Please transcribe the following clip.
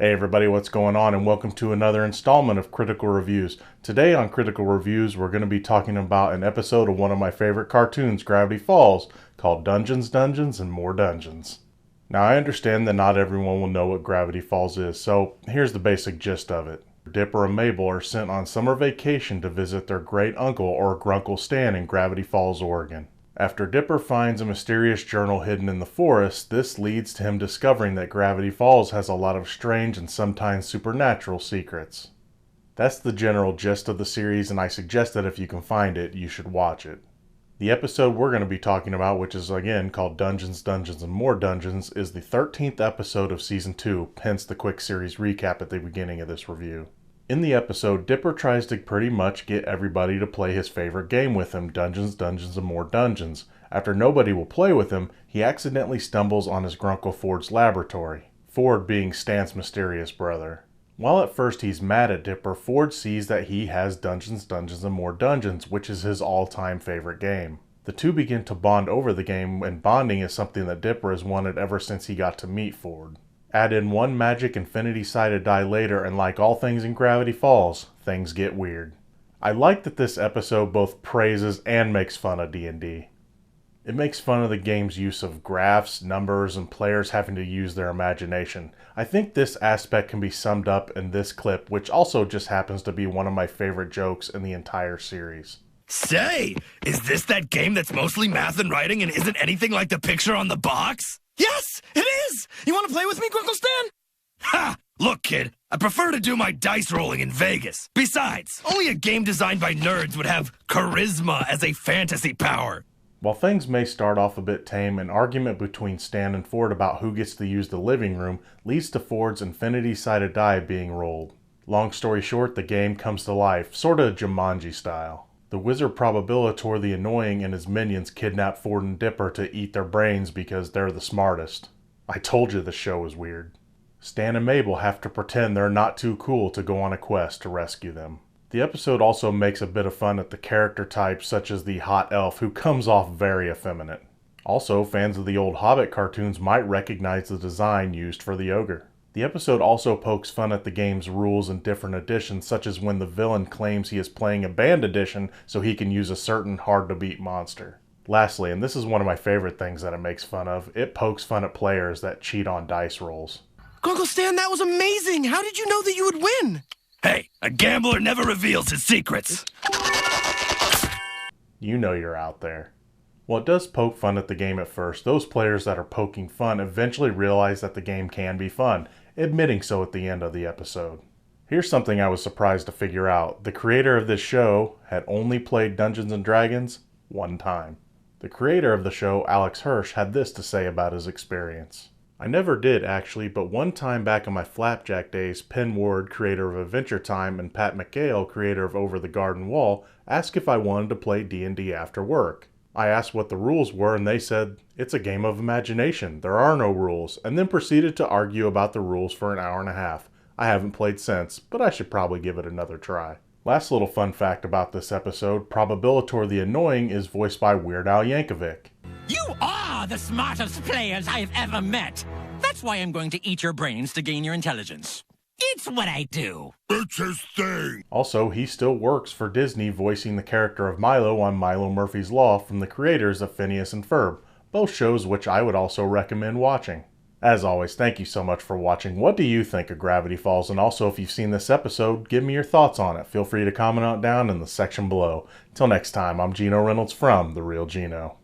Hey everybody, what's going on, and welcome to another installment of Critical Reviews. Today on Critical Reviews, we're going to be talking about an episode of one of my favorite cartoons, Gravity Falls, called Dungeons, Dungeons, and More Dungeons. Now, I understand that not everyone will know what Gravity Falls is, so here's the basic gist of it. Dipper and Mabel are sent on summer vacation to visit their great uncle or Grunkle Stan in Gravity Falls, Oregon. After Dipper finds a mysterious journal hidden in the forest, this leads to him discovering that Gravity Falls has a lot of strange and sometimes supernatural secrets. That's the general gist of the series, and I suggest that if you can find it, you should watch it. The episode we're going to be talking about, which is again called Dungeons, Dungeons, and More Dungeons, is the 13th episode of Season 2, hence the quick series recap at the beginning of this review. In the episode, Dipper tries to pretty much get everybody to play his favorite game with him, Dungeons, Dungeons, and More Dungeons. After nobody will play with him, he accidentally stumbles on his Grunkle Ford's laboratory, Ford being Stan's mysterious brother. While at first he's mad at Dipper, Ford sees that he has Dungeons, Dungeons, and More Dungeons, which is his all-time favorite game. The two begin to bond over the game, and bonding is something that Dipper has wanted ever since he got to meet Ford. Add in one magic infinity-sided die later, and like all things in Gravity Falls, things get weird. I like that this episode both praises and makes fun of D&D. It makes fun of the game's use of graphs, numbers, and players having to use their imagination. I think this aspect can be summed up in this clip, which also just happens to be one of my favorite jokes in the entire series. Say, is this that game that's mostly math and writing and isn't anything like the picture on the box? Yes, it is! You want to play with me, Grunkle Stan? Ha! Look, kid, I prefer to do my dice rolling in Vegas. Besides, only a game designed by nerds would have charisma as a fantasy power. While things may start off a bit tame, an argument between Stan and Ford about who gets to use the living room leads to Ford's infinity-sided die being rolled. Long story short, the game comes to life, sorta Jumanji style. The wizard Probabilitor the Annoying and his minions kidnap Ford and Dipper to eat their brains because they're the smartest. I told you the show was weird. Stan and Mabel have to pretend they're not too cool to go on a quest to rescue them. The episode also makes a bit of fun at the character types such as the hot elf, who comes off very effeminate. Also, fans of the old Hobbit cartoons might recognize the design used for the ogre. The episode also pokes fun at the game's rules in different editions, such as when the villain claims he is playing a banned edition so he can use a certain hard-to-beat monster. Lastly, and this is one of my favorite things that it makes fun of, it pokes fun at players that cheat on dice rolls. Grunkle Stan, that was amazing! How did you know that you would win? Hey, a gambler never reveals his secrets. You know you're out there. While it does poke fun at the game at first, those players that are poking fun eventually realize that the game can be fun, admitting so at the end of the episode. Here's something I was surprised to figure out. The creator of this show had only played Dungeons & Dragons one time. The creator of the show, Alex Hirsch, had this to say about his experience. I never did, actually, but one time back in my Flapjack days, Penn Ward, creator of Adventure Time, and Pat McHale, creator of Over the Garden Wall, asked if I wanted to play D&D after work. I asked what the rules were, and they said, "It's a game of imagination, there are no rules," and then proceeded to argue about the rules for an hour and a half. I haven't played since, but I should probably give it another try. Last little fun fact about this episode, Probabilitor the Annoying is voiced by Weird Al Yankovic. You are the smartest players I've ever met. That's why I'm going to eat your brains to gain your intelligence. It's what I do. It's his thing. Also, he still works for Disney voicing the character of Milo on Milo Murphy's Law from the creators of Phineas and Ferb, both shows which I would also recommend watching. As always, thank you so much for watching. What do you think of Gravity Falls? And also, if you've seen this episode, give me your thoughts on it. Feel free to comment on down in the section below. Until next time, I'm Gino Reynolds from The Real Gino.